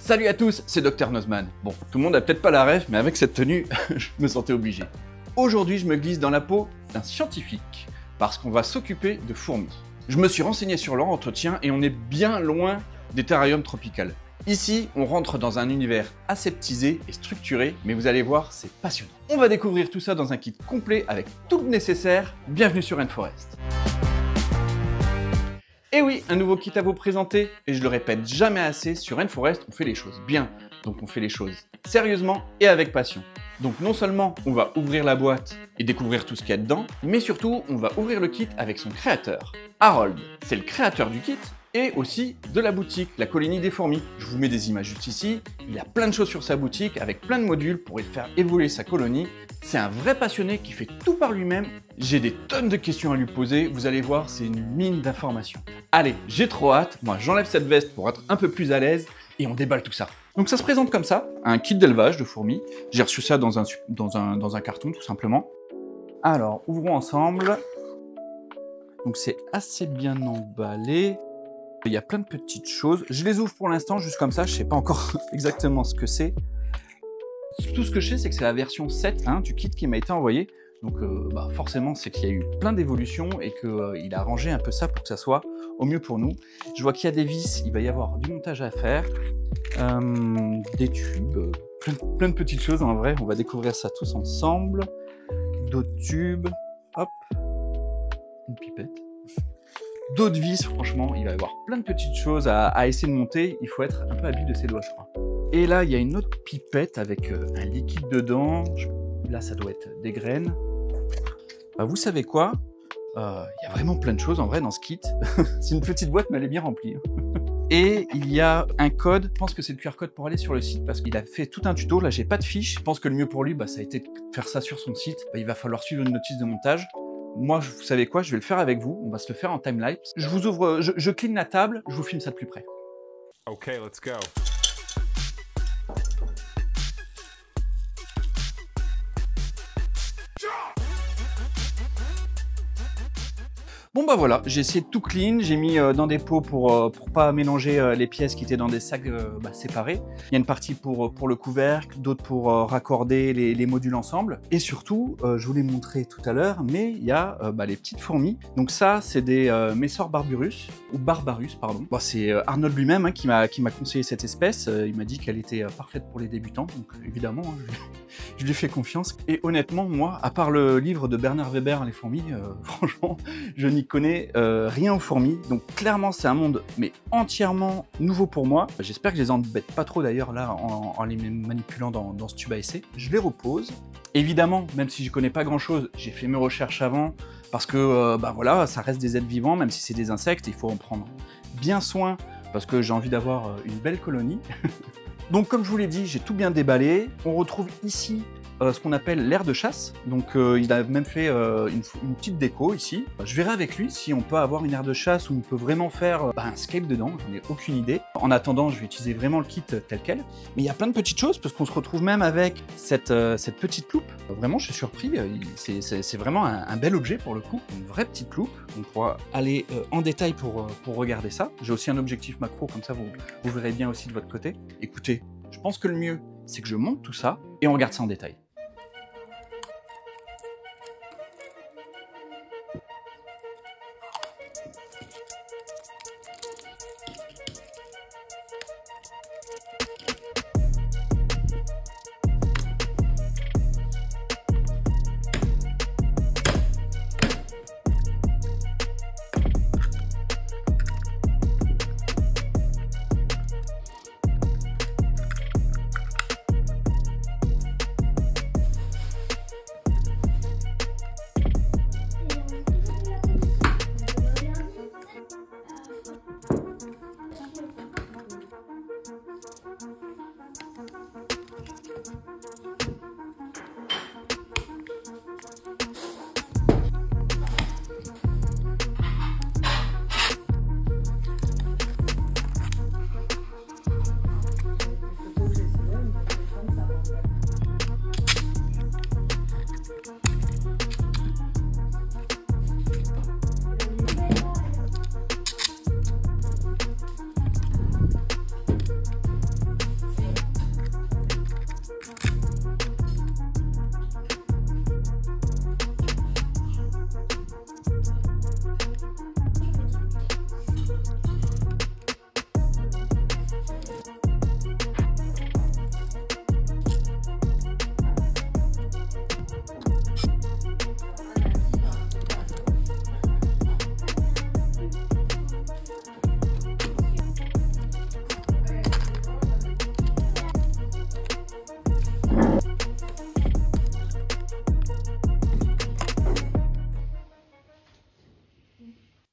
Salut à tous, c'est Dr Nozman. Bon, tout le monde a peut-être pas la ref, mais avec cette tenue, je me sentais obligé. Aujourd'hui, je me glisse dans la peau d'un scientifique, parce qu'on va s'occuper de fourmis. Je me suis renseigné sur leur entretien et on est bien loin des terrariums tropicales. Ici, on rentre dans un univers aseptisé et structuré, mais vous allez voir, c'est passionnant. On va découvrir tout ça dans un kit complet avec tout le nécessaire. Bienvenue sur Rainforest. Et oui, un nouveau kit à vous présenter, et je le répète jamais assez, sur Rainforest, on fait les choses bien. Donc on fait les choses sérieusement et avec passion. Donc non seulement on va ouvrir la boîte et découvrir tout ce qu'il y a dedans, mais surtout on va ouvrir le kit avec son créateur. Harold, c'est le créateur du kit et aussi de la boutique, la colonie des fourmis. Je vous mets des images juste ici, il a plein de choses sur sa boutique avec plein de modules pour faire évoluer sa colonie. C'est un vrai passionné qui fait tout par lui-même. J'ai des tonnes de questions à lui poser, vous allez voir, c'est une mine d'informations. Allez, j'ai trop hâte, moi j'enlève cette veste pour être un peu plus à l'aise et on déballe tout ça. Donc ça se présente comme ça, un kit d'élevage de fourmis. J'ai reçu ça dans un carton tout simplement. Alors, ouvrons ensemble. Donc c'est assez bien emballé. Il y a plein de petites choses. Je les ouvre pour l'instant juste comme ça, je ne sais pas encore exactement ce que c'est. Tout ce que je sais, c'est que c'est la version 7 du kit qui m'a été envoyé. Donc forcément, c'est qu'il y a eu plein d'évolutions et qu'il a arrangé un peu ça pour que ça soit au mieux pour nous. Je vois qu'il y a des vis, il va y avoir du montage à faire, des tubes, plein de petites choses en vrai. On va découvrir ça tous ensemble. D'autres tubes, hop, une pipette. D'autres vis, franchement, il va y avoir plein de petites choses à essayer de monter. Il faut être un peu habile de ses doigts, je crois. Et là, il y a une autre pipette avec un liquide dedans. Là, ça doit être des graines. Vous savez quoi? Il y a vraiment plein de choses en vrai dans ce kit. C'est une petite boîte, mais elle est bien remplie. Et il y a un code, je pense que c'est le QR code pour aller sur le site parce qu'il a fait tout un tuto. Là, j'ai pas de fiche. Je pense que le mieux pour lui, ça a été de faire ça sur son site. Il va falloir suivre une notice de montage. Moi, vous savez quoi? Je vais le faire avec vous. On va se le faire en timelapse. Je vous ouvre, je clean la table. Je vous filme ça de plus près. Ok, let's go. Bon voilà, j'ai essayé de tout clean, j'ai mis dans des pots pour pas mélanger les pièces qui étaient dans des sacs séparés. Il y a une partie pour le couvercle, d'autres pour raccorder les modules ensemble. Et surtout, je vous l'ai montré tout à l'heure, mais il y a les petites fourmis. Donc ça, c'est des Messor barbarus, ou Barbarus, pardon. C'est Arnold lui-même qui m'a conseillé cette espèce. Il m'a dit qu'elle était parfaite pour les débutants, donc évidemment, je lui ai fait confiance. Et honnêtement, moi, à part le livre de Bernard Weber, Les fourmis, franchement, je n'y connais rien aux fourmis, donc clairement c'est un monde mais entièrement nouveau pour moi. J'espère que je les embête pas trop d'ailleurs là en les manipulant dans ce tube à essai. Je les repose. Évidemment, même si je connais pas grand chose, j'ai fait mes recherches avant parce que voilà, ça reste des êtres vivants, même si c'est des insectes, il faut en prendre bien soin parce que j'ai envie d'avoir une belle colonie. Donc comme je vous l'ai dit, j'ai tout bien déballé. On retrouve ici ce qu'on appelle l'aire de chasse. Donc il a même fait une petite déco ici. Je verrai avec lui si on peut avoir une aire de chasse où on peut vraiment faire un scape dedans, j'en ai aucune idée. En attendant, je vais utiliser vraiment le kit tel quel. Mais il y a plein de petites choses parce qu'on se retrouve même avec cette petite loupe. Vraiment, je suis surpris, c'est vraiment un bel objet pour le coup, une vraie petite loupe. On pourra aller en détail pour regarder ça. J'ai aussi un objectif macro, comme ça vous verrez bien aussi de votre côté. Écoutez, je pense que le mieux, c'est que je monte tout ça et on regarde ça en détail.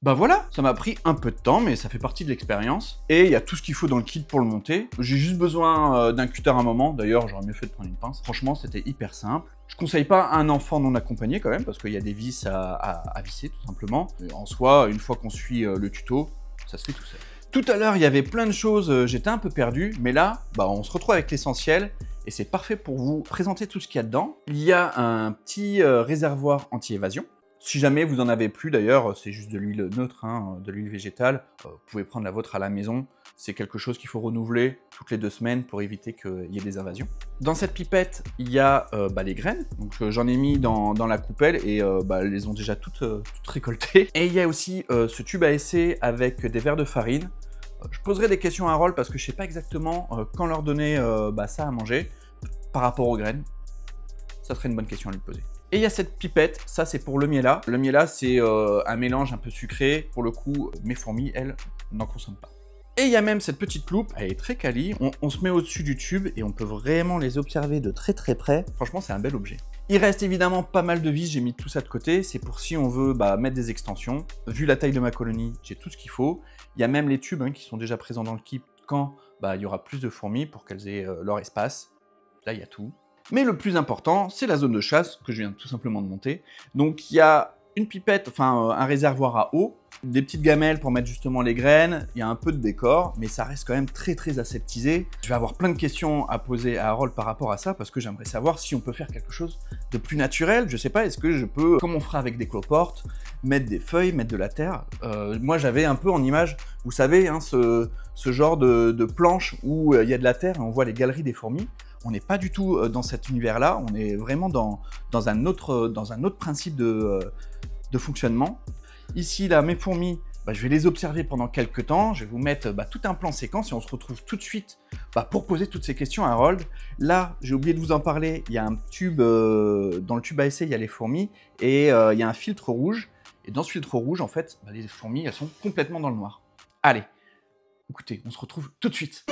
Bah voilà, ça m'a pris un peu de temps, mais ça fait partie de l'expérience. Et il y a tout ce qu'il faut dans le kit pour le monter. J'ai juste besoin d'un cutter à un moment. D'ailleurs, j'aurais mieux fait de prendre une pince. Franchement, c'était hyper simple. Je conseille pas un enfant non accompagné quand même, parce qu'il y a des vis à visser tout simplement. Et en soi, une fois qu'on suit le tuto, ça se fait tout seul. Tout à l'heure, il y avait plein de choses, j'étais un peu perdu, mais là, bah, on se retrouve avec l'essentiel. Et c'est parfait pour vous présenter tout ce qu'il y a dedans. Il y a un petit réservoir anti-évasion. Si jamais vous en avez plus d'ailleurs, c'est juste de l'huile neutre, hein, de l'huile végétale. Vous pouvez prendre la vôtre à la maison. C'est quelque chose qu'il faut renouveler toutes les 2 semaines pour éviter qu'il y ait des invasions. Dans cette pipette, il y a les graines. Donc j'en ai mis dans la coupelle et elles les ont déjà toutes récoltées. Et il y a aussi ce tube à essai avec des verres de farine. Je poserai des questions à Harold parce que je ne sais pas exactement quand leur donner ça à manger par rapport aux graines. Ça serait une bonne question à lui poser. Et il y a cette pipette, ça c'est pour le miela. Le miela c'est un mélange un peu sucré. Pour le coup, mes fourmis, elles, n'en consomment pas. Et il y a même cette petite loupe, elle est très quali. On se met au-dessus du tube et on peut vraiment les observer de très très près. Franchement, c'est un bel objet. Il reste évidemment pas mal de vis, j'ai mis tout ça de côté. C'est pour si on veut mettre des extensions. Vu la taille de ma colonie, j'ai tout ce qu'il faut. Il y a même les tubes qui sont déjà présents dans le kit quand il y aura plus de fourmis pour qu'elles aient leur espace. Là, il y a tout. Mais le plus important, c'est la zone de chasse que je viens tout simplement de monter. Donc il y a une pipette, un réservoir à eau, des petites gamelles pour mettre justement les graines, il y a un peu de décor, mais ça reste quand même très très aseptisé. Je vais avoir plein de questions à poser à Harold par rapport à ça, parce que j'aimerais savoir si on peut faire quelque chose de plus naturel. Je sais pas, est-ce que je peux, comme on fera avec des cloportes, mettre des feuilles, mettre de la terre. Moi j'avais un peu en image, vous savez, ce genre de planche où il y a de la terre et on voit les galeries des fourmis. On n'est pas du tout dans cet univers-là, on est vraiment dans un autre principe de fonctionnement. Ici, là, mes fourmis, je vais les observer pendant quelques temps, je vais vous mettre tout un plan séquence et on se retrouve tout de suite pour poser toutes ces questions à Harold. Là, j'ai oublié de vous en parler, il y a un tube, dans le tube à essai, il y a les fourmis et il y a un filtre rouge. Et dans ce filtre rouge, en fait, les fourmis, elles sont complètement dans le noir. Allez, écoutez, on se retrouve tout de suite.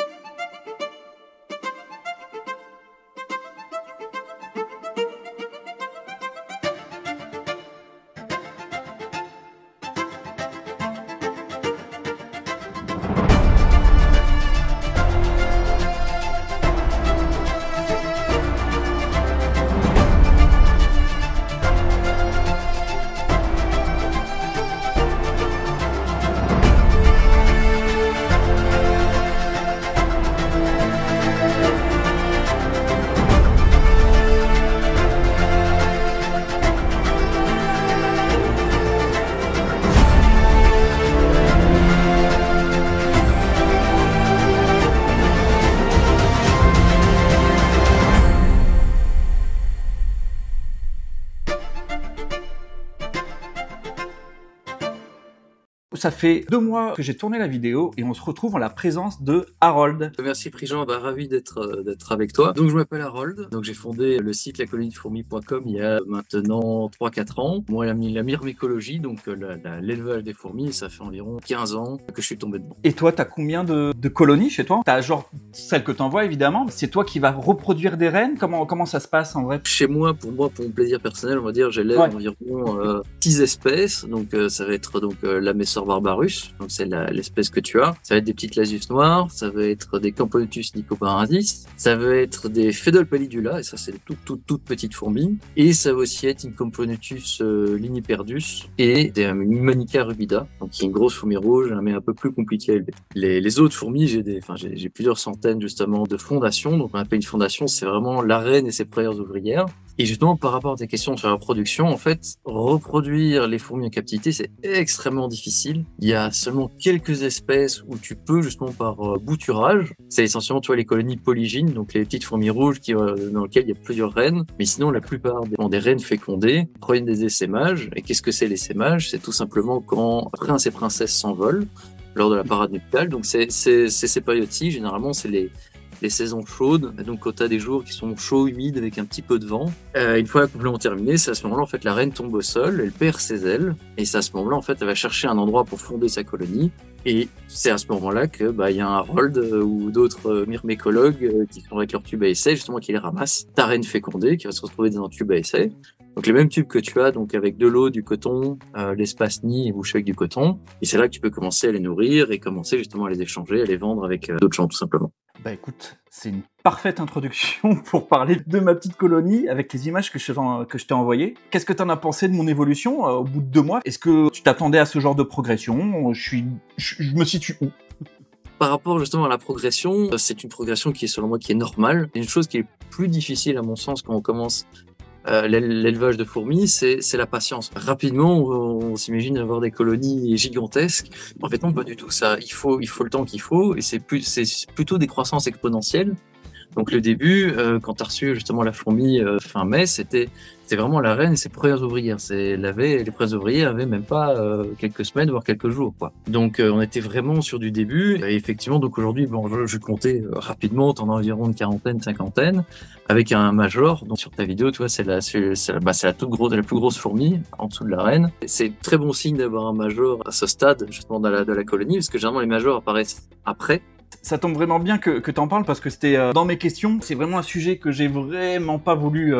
Ça fait 2 mois que j'ai tourné la vidéo et on se retrouve en la présence de Harold. Merci Prigent, ravi d'être avec toi. Donc je m'appelle Harold, donc j'ai fondé le site lacolonidefourmis.com il y a maintenant 3-4 ans. Moi la myrmécologie, donc l'élevage des fourmis, ça fait environ 15 ans que je suis tombé dedans. Et toi, t'as combien de colonies chez toi? T'as genre celle que t'envoies évidemment, c'est toi qui vas reproduire des reines? Comment ça se passe en vrai? Chez moi, pour mon plaisir personnel, on va dire, j'élève environ 6 espèces, donc ça va être la Messor barbarus, donc c'est l'espèce que tu as. Ça va être des petites lasius noires, ça va être des Camponotus nicoparadis, ça va être des Phédol pallidula, et ça c'est toutes petites fourmis, et ça va aussi être une Camponotus liniperdus et des Manica rubida, donc qui est une grosse fourmi rouge, mais un peu plus compliquée à élever. Les autres fourmis, j'ai plusieurs centaines justement de fondations, donc on appelle une fondation, c'est vraiment la reine et ses premières ouvrières. Et justement, par rapport à tes questions sur la reproduction, en fait, reproduire les fourmis en captivité, c'est extrêmement difficile. Il y a seulement quelques espèces où tu peux, justement, par bouturage. C'est essentiellement, tu vois, les colonies polygynes, donc les petites fourmis rouges dans lesquelles il y a plusieurs reines. Mais sinon, la plupart des reines fécondées proviennent des essaimages. Et qu'est-ce que c'est l'essaimage? C'est tout simplement quand prince et princesse s'envolent lors de la parade nuptiale. Donc, c'est ces périodes-ci, généralement, c'est les saisons chaudes, donc quand tu as des jours qui sont chauds, humides, avec un petit peu de vent. Une fois complètement terminée, c'est à ce moment-là, en fait, la reine tombe au sol, elle perd ses ailes, et c'est à ce moment-là, en fait, elle va chercher un endroit pour fonder sa colonie, Et c'est à ce moment-là que il y a un Harold ou d'autres myrmécologues qui sont avec leur tube à essai, justement, qui les ramassent. Ta reine fécondée qui va se retrouver dans un tube à essai. Donc les mêmes tubes que tu as, donc avec de l'eau, du coton, l'espace nid et bouché avec du coton. Et c'est là que tu peux commencer à les nourrir et commencer justement à les échanger, à les vendre avec d'autres gens, tout simplement. Bah écoute, c'est une parfaite introduction pour parler de ma petite colonie avec les images que je t'ai envoyées. Qu'est-ce que tu en as pensé de mon évolution au bout de 2 mois? Est-ce que tu t'attendais à ce genre de progression? Je me situe où? Par rapport justement à la progression, c'est une progression qui est selon moi qui est normale. Une chose qui est plus difficile à mon sens quand on commence l'élevage de fourmis, c'est la patience. Rapidement, on s'imagine avoir des colonies gigantesques. En fait, non, pas du tout. Ça, il faut le temps qu'il faut, et c'est plutôt des croissances exponentielles. Donc le début, quand tu as reçu justement la fourmi fin mai, c'était vraiment la reine et ses premières ouvrières. Les premières ouvrières avaient même pas quelques semaines, voire quelques jours, quoi. Donc on était vraiment sur du début. Et effectivement, donc aujourd'hui, bon, je comptais rapidement, t'en as environ une quarantaine, cinquantaine, avec un major. Donc sur ta vidéo, tu vois, c'est la plus grosse fourmi en dessous de la reine. C'est très bon signe d'avoir un major à ce stade, justement, de la colonie, parce que généralement les majors apparaissent après. Ça tombe vraiment bien que tu en parles parce que c'était dans mes questions. C'est vraiment un sujet que j'ai vraiment pas voulu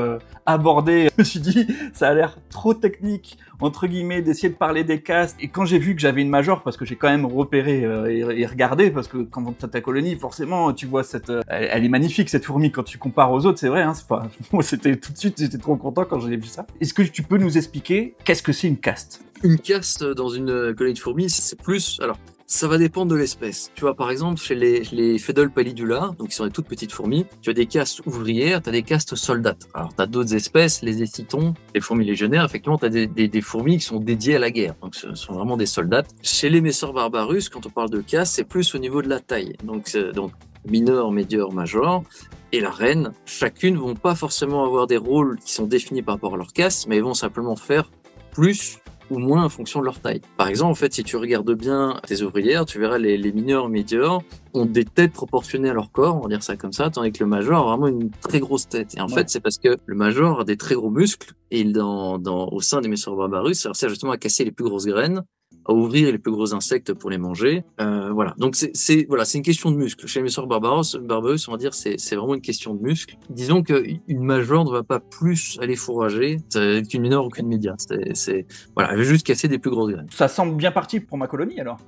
aborder. Je me suis dit, ça a l'air trop technique, entre guillemets, d'essayer de parler des castes. Et quand j'ai vu que j'avais une major, parce que j'ai quand même repéré et regardé, parce que quand tu as ta colonie, forcément, tu vois elle est magnifique, cette fourmi, quand tu compares aux autres, c'est vrai, hein, c'est pas... Moi, c'était tout de suite, j'étais trop content quand j'ai vu ça. Est-ce que tu peux nous expliquer qu'est-ce que c'est une caste? Une caste dans une colonie de fourmis, c'est plus... Alors, ça va dépendre de l'espèce. Tu vois, par exemple, chez les Phédol pallidula, donc qui sont des toutes petites fourmis, tu as des castes ouvrières, tu as des castes soldates. Alors, tu as d'autres espèces, les écitons, les fourmis légionnaires, effectivement, tu as des fourmis qui sont dédiées à la guerre. Donc, ce sont vraiment des soldates. Chez les Messor barbarus, quand on parle de caste, c'est plus au niveau de la taille. Donc mineur, médior, major. Et la reine, chacune vont pas forcément avoir des rôles qui sont définis par rapport à leur caste, mais ils vont simplement faire plus ou moins en fonction de leur taille. Par exemple, en fait, si tu regardes bien tes ouvrières, tu verras les mineurs médiors ont des têtes proportionnées à leur corps, on va dire ça comme ça, tandis que le major a vraiment une très grosse tête. Et en fait, c'est parce que le major a des très gros muscles, et au sein des Messor barbarus, ça sert justement à casser les plus grosses graines, à ouvrir les plus gros insectes pour les manger. Voilà. Donc c'est une question de muscle. Chez les Messor barbarus, on va dire c'est vraiment une question de muscle. Disons qu'une major ne va pas plus aller fourrager qu'une mineure ou qu'une média. Voilà, elle veut juste casser des plus grosses graines. Ça semble bien parti pour ma colonie alors.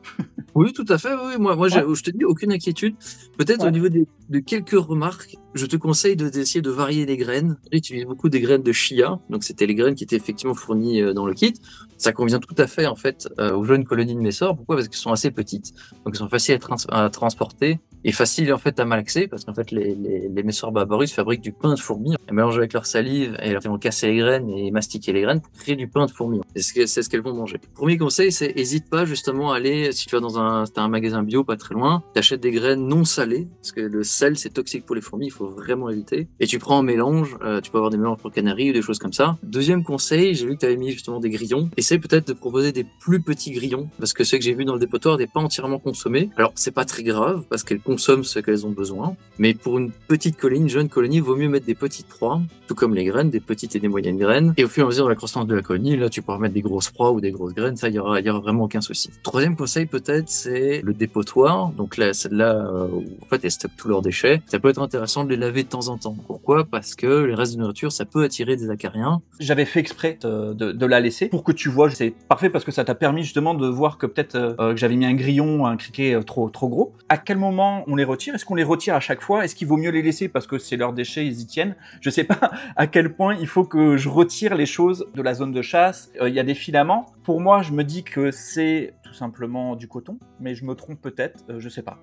Oui, tout à fait. Oui, moi ouais. Je te dis aucune inquiétude. Peut-être au niveau de quelques remarques, je te conseille d'essayer de varier les graines. J'utilise beaucoup des graines de chia, donc c'était les graines qui étaient effectivement fournies dans le kit. Ça convient tout à fait en fait aux jeunes colonies de Messor. Pourquoi? Parce qu'elles sont assez petites, donc elles sont faciles à transporter et faciles en fait à malaxer, parce qu'en fait les Messor barbarus fabriquent du pain de fourmi. Elles mélangent avec leur salive et elles vont casser les graines et mastiquer les graines pour créer du pain de fourmi. C'est ce qu'elles vont manger. Premier conseil, c'est hésite pas justement à aller, si tu vas t'as un magasin bio pas très loin, t'achètes des graines non salées, parce que le sel c'est toxique pour les fourmis, il faut vraiment éviter. Et tu prends un mélange, tu peux avoir des mélanges pour canaries ou des choses comme ça. Deuxième conseil, j'ai vu que tu avais mis justement des grillons. Essaye peut-être de proposer des plus petits grillons, parce que ceux que j'ai vus dans le dépotoir n'est pas entièrement consommé. Alors c'est pas très grave, parce qu'elles consomment ce qu'elles ont besoin, mais pour une petite colonie, une jeune colonie, il vaut mieux mettre des petites proies, tout comme les graines, des petites et des moyennes graines. Et au fur et à mesure de la croissance de la colonie, là tu pourras mettre des grosses proies ou des grosses graines, ça il y aura vraiment aucun souci. Troisième conseil peut-être, c'est le dépotoir. Donc là, celle-là, en fait, elles stockent tous leurs déchets. Ça peut être intéressant de les laver de temps en temps. Pourquoi? Parce que les restes de nourriture, ça peut attirer des acariens. J'avais fait exprès de la laisser pour que tu vois. C'est parfait parce que ça t'a permis justement de voir que peut-être que j'avais mis un grillon, un criquet trop gros. À quel moment on les retire? Est-ce qu'on les retire à chaque fois? Est-ce qu'il vaut mieux les laisser parce que c'est leurs déchets, ils y tiennent? Je sais pas à quel point il faut que je retire les choses de la zone de chasse. Il y a des filaments. Pour moi, je me dis que c'est tout simplement du coton, mais je me trompe peut-être, je sais pas.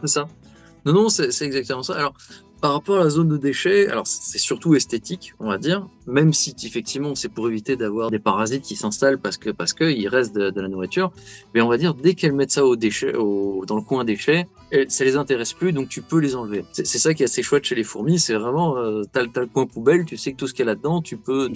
C'est ça. Non, c'est exactement ça. Alors, par rapport à la zone de déchets, alors c'est surtout esthétique, on va dire, même si effectivement c'est pour éviter d'avoir des parasites qui s'installent parce que il reste de la nourriture, mais on va dire dès qu'elles mettent ça dans le coin déchets, ça les intéresse plus, donc tu peux les enlever. C'est ça qui est assez chouette chez les fourmis, c'est vraiment t'as le coin poubelle, tu sais que tout ce qu'il y a là-dedans, tu peux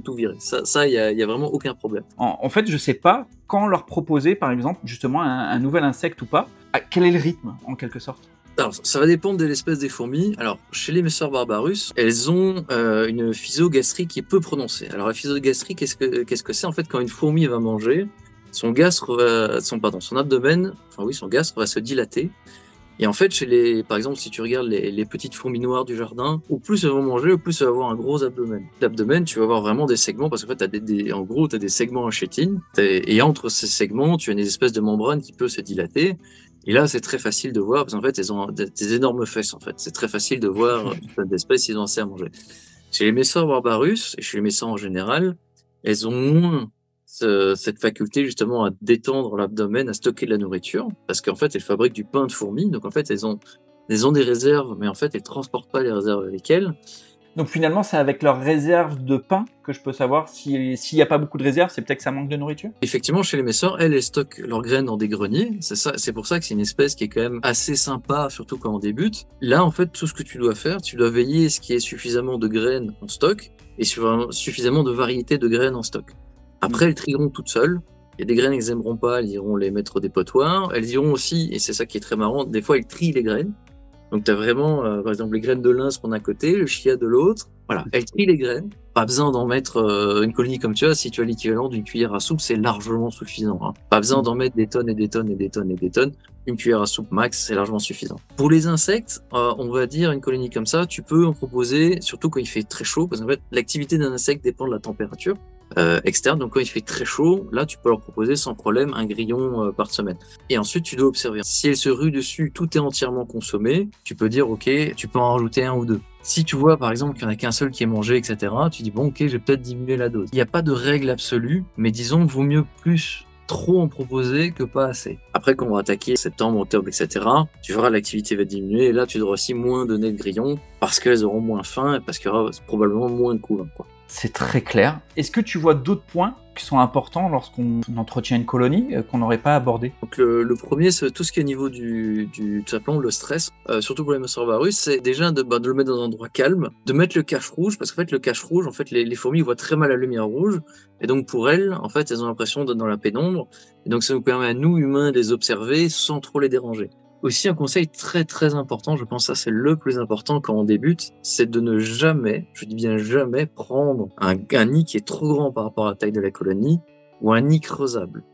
tout virer. Ça il y a vraiment aucun problème. En fait, je sais pas quand leur proposer, par exemple, justement un nouvel insecte ou pas. Quel est le rythme en quelque sorte? Alors, ça va dépendre de l'espèce des fourmis. Alors, chez les Messor barbarus, elles ont une physogastrie qui est peu prononcée. Alors, la physogastrie, qu'est-ce que c'est? En fait, quand une fourmi va manger, son gastro va, son abdomen, son gastro va se dilater. Et en fait, par exemple, si tu regardes les petites fourmis noires du jardin, au plus elles vont manger, au plus elles vont avoir un gros abdomen. L'abdomen, tu vas avoir vraiment des segments, parce qu'en fait, en gros, tu as des segments en chétine, et entre ces segments, tu as une espèce de membrane qui peut se dilater. Et là, c'est très facile de voir, parce qu'en fait, elles ont des énormes fesses, en fait. C'est très facile de voir d'espèces, ils ont assez à manger. Chez les Messor barbarus, et chez les Messor en général, elles ont moins cette faculté justement à détendre l'abdomen, à stocker de la nourriture, parce qu'en fait elles fabriquent du pain de fourmis, donc en fait elles ont des réserves, mais en fait elles transportent pas les réserves avec elles. Donc finalement c'est avec leurs réserves de pain que je peux savoir s'il n'y a pas beaucoup de réserves, c'est peut-être que ça manque de nourriture? Effectivement, chez les Messor, elles stockent leurs graines dans des greniers, c'est pour ça que c'est une espèce qui est quand même assez sympa, surtout quand on débute. Là en fait tout ce que tu dois faire, tu dois veiller à ce qu'il y ait suffisamment de graines en stock, et suffisamment de variétés de graines en stock. Après, elles trieront toutes seules. Il y a des graines qu'elles n'aimeront pas, elles iront les mettre au dépotoir. Elles iront aussi, et c'est ça qui est très marrant, des fois elles trient les graines. Donc tu as vraiment, par exemple, les graines de lin qu'on a d'un côté, le chia de l'autre. Voilà, elles trient les graines. Pas besoin d'en mettre une colonie comme tu as. Si tu as l'équivalent d'une cuillère à soupe, c'est largement suffisant. Hein. Pas besoin d'en mettre des tonnes et des tonnes et des tonnes et des tonnes. Une cuillère à soupe max, c'est largement suffisant. Pour les insectes, on va dire une colonie comme ça, tu peux en proposer, surtout quand il fait très chaud, parce qu'en fait, l'activité d'un insecte dépend de la température externe. Donc quand il fait très chaud, là, tu peux leur proposer sans problème un grillon par semaine. Et ensuite, tu dois observer. Si elle se rue dessus, tout est entièrement consommé, tu peux dire, ok, tu peux en rajouter un ou deux. Si tu vois, par exemple, qu'il n'y en a qu'un seul qui est mangé, etc., tu dis, bon, ok, je vais peut-être diminuer la dose. Il n'y a pas de règle absolue, mais disons, vaut mieux plus trop en proposer que pas assez. Après, quand on va attaquer septembre, octobre, etc., tu verras l'activité va diminuer, et là, tu devras aussi moins donner de grillons, parce qu'elles auront moins faim, et parce qu'il y aura probablement moins de couvains, quoi. C'est très clair. Est-ce que tu vois d'autres points qui sont importants lorsqu'on entretient une colonie qu'on n'aurait pas abordé? Donc le premier, c'est tout ce qui est au niveau tout simplement le stress, surtout pour les Messor barbarus, c'est déjà de le mettre dans un endroit calme, de mettre le cache rouge, parce qu'en fait le cache rouge, en fait les fourmis voient très mal la lumière rouge, et donc pour elles, en fait, elles ont l'impression d'être dans la pénombre, et donc ça nous permet à nous humains de les observer sans trop les déranger. Aussi, un conseil très très important, je pense que ça c'est le plus important quand on débute, c'est de ne jamais, je dis bien jamais, prendre un nid qui est trop grand par rapport à la taille de la colonie, ou un nid creusable.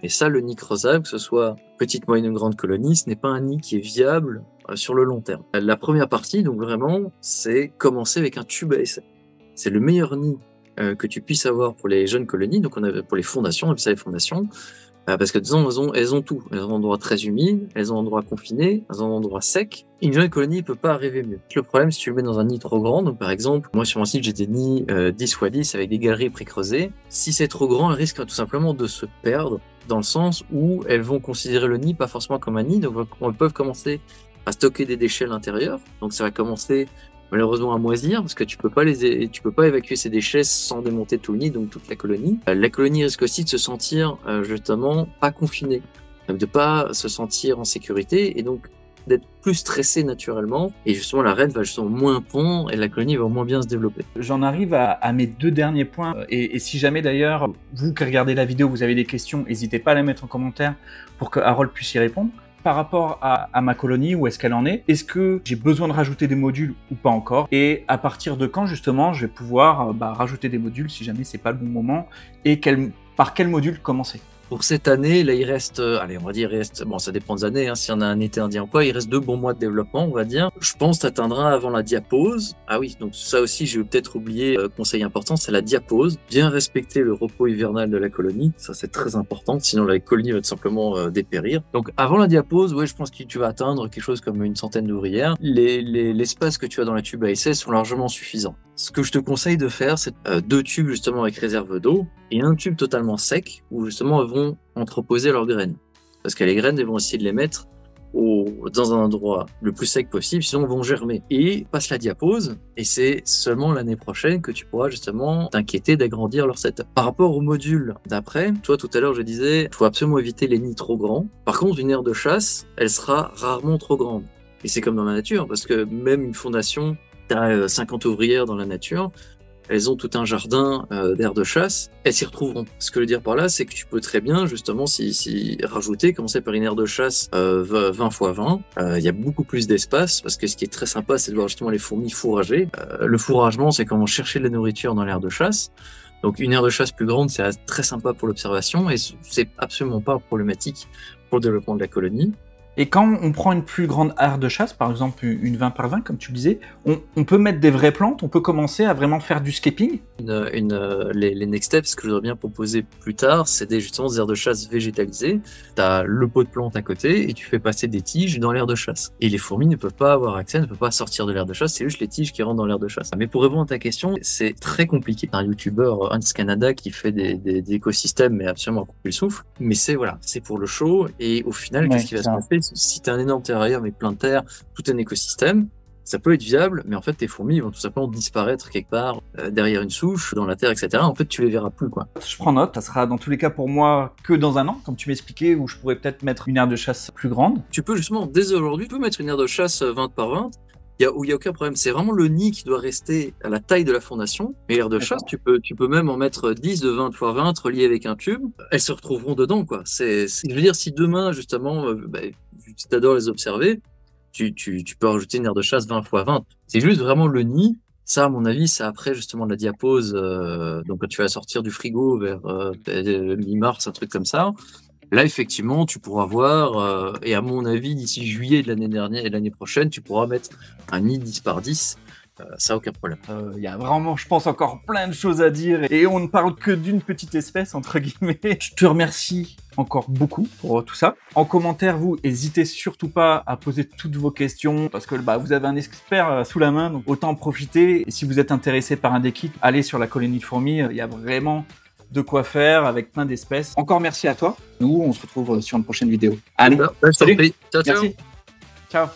Et ça, le nid creusable, que ce soit petite, moyenne ou grande colonie, ce n'est pas un nid qui est viable sur le long terme. La première partie, donc vraiment, c'est commencer avec un tube à essai. C'est le meilleur nid que tu puisses avoir pour les jeunes colonies, donc pour les fondations, on appelle ça les fondations, parce que disons, elles ont tout. Elles ont un endroit très humide, elles ont un endroit confiné, elles ont un endroit sec. Une jeune colonie ne peut pas arriver mieux. Le problème, si tu le mets dans un nid trop grand, donc par exemple, moi sur mon site, j'ai des nids 10x10 avec des galeries pré-creusées. Si c'est trop grand, elles risquent tout simplement de se perdre, dans le sens où elles vont considérer le nid pas forcément comme un nid, donc elles peuvent commencer à stocker des déchets à l'intérieur. Donc ça va commencer malheureusement à moisir, parce que tu peux pas évacuer ces déchets sans démonter tout le nid, donc toute la colonie. La colonie risque aussi de se sentir justement pas confinée, donc de pas se sentir en sécurité, et donc d'être plus stressée naturellement, et justement la reine va justement moins pondre, et la colonie va moins bien se développer. J'en arrive à mes deux derniers points, et si jamais d'ailleurs, vous qui regardez la vidéo, vous avez des questions, n'hésitez pas à les mettre en commentaire pour que Harold puisse y répondre. Par rapport à ma colonie, où est-ce qu'elle en est? Est-ce que j'ai besoin de rajouter des modules ou pas encore? Et à partir de quand, justement, je vais pouvoir rajouter des modules si jamais c'est pas le bon moment? Et par quel module commencer? Pour cette année, là, il reste, allez, on va dire, bon, ça dépend des années, hein, si on a un été indien ou pas, il reste 2 bons mois de développement, on va dire. Je pense que tu atteindras avant la diapause. Ah oui, donc ça aussi, j'ai peut-être oublié, conseil important, c'est la diapause. Bien respecter le repos hivernal de la colonie, ça c'est très important, sinon la colonie va tout simplement dépérir. Donc avant la diapause, ouais, je pense que tu vas atteindre quelque chose comme une centaine d'ouvrières. L'espace que tu as dans la tube à essai sont largement suffisants. Ce que je te conseille de faire, c'est 2 tubes justement avec réserve d'eau et un tube totalement sec où justement elles vont entreposer leurs graines. Parce que les graines, elles vont essayer de les mettre dans un endroit le plus sec possible, sinon elles vont germer. Et passe la diapause, et c'est seulement l'année prochaine que tu pourras justement t'inquiéter d'agrandir leur setup. Par rapport au module d'après, toi tout à l'heure je disais, il faut absolument éviter les nids trop grands. Par contre, une aire de chasse, elle sera rarement trop grande. Et c'est comme dans la nature, parce que même une fondation, tu as 50 ouvrières dans la nature, elles ont tout un jardin d'aires de chasse, elles s'y retrouveront. Ce que je veux dire par là, c'est que tu peux très bien, justement, si rajouter, commencer par une aire de chasse 20 x 20, il y a beaucoup plus d'espace, parce que ce qui est très sympa, c'est de voir justement les fourmis fourrager. Le fourragement, c'est comment chercher de la nourriture dans l'aire de chasse. Donc une aire de chasse plus grande, c'est très sympa pour l'observation et c'est absolument pas problématique pour le développement de la colonie. Et quand on prend une plus grande aire de chasse, par exemple une 20 par 20, comme tu le disais, on peut mettre des vraies plantes, on peut commencer à vraiment faire du scaping. Les next steps que je voudrais bien proposer plus tard, c'est justement des aires de chasse végétalisées. Tu as le pot de plantes à côté et tu fais passer des tiges dans l'aire de chasse. Et les fourmis ne peuvent pas avoir accès, ne peuvent pas sortir de l'aire de chasse, c'est juste les tiges qui rentrent dans l'aire de chasse. Mais pour répondre à ta question, c'est très compliqué. Un youtubeur, Hans Canada, qui fait des écosystèmes, mais absolument à couper le souffle. Mais c'est pour le show. Et au final, qu'est-ce qui va se passer? Si tu as un énorme terrarium avec plein de terre, tout un écosystème, ça peut être viable, mais en fait, tes fourmis vont tout simplement disparaître quelque part derrière une souche, dans la terre, etc. En fait, tu les verras plus, quoi. Je prends note, ça sera dans tous les cas pour moi que dans un an, comme tu m'expliquais, où je pourrais peut-être mettre une aire de chasse plus grande. Tu peux justement, dès aujourd'hui, tu peux mettre une aire de chasse 20 par 20, où il n'y a aucun problème. C'est vraiment le nid qui doit rester à la taille de la fondation. Mais l'aire de chasse, tu peux même en mettre 10 de 20 x 20 reliées avec un tube. Elles se retrouveront dedans, quoi. Je veux dire, si demain, justement, tu t'adores les observer, tu peux rajouter une aire de chasse 20 x 20. C'est juste vraiment le nid. Ça, à mon avis, c'est après justement la diapause. Donc, quand tu vas sortir du frigo vers mi-mars, un truc comme ça. Là, effectivement, tu pourras voir, et à mon avis, d'ici juillet de l'année dernière et l'année prochaine, tu pourras mettre un nid 10 par 10. Ça, aucun problème. Il y a vraiment, je pense, encore plein de choses à dire et on ne parle que d'une petite espèce, entre guillemets. Je te remercie encore beaucoup pour tout ça. En commentaire, vous, n'hésitez surtout pas à poser toutes vos questions parce que vous avez un expert sous la main, donc autant en profiter. Et si vous êtes intéressé par un des kits, allez sur la colonie de fourmis, il y a vraiment de quoi faire avec plein d'espèces. Encore merci à toi. Nous, on se retrouve sur une prochaine vidéo. Allez, salut. Ciao. Ciao.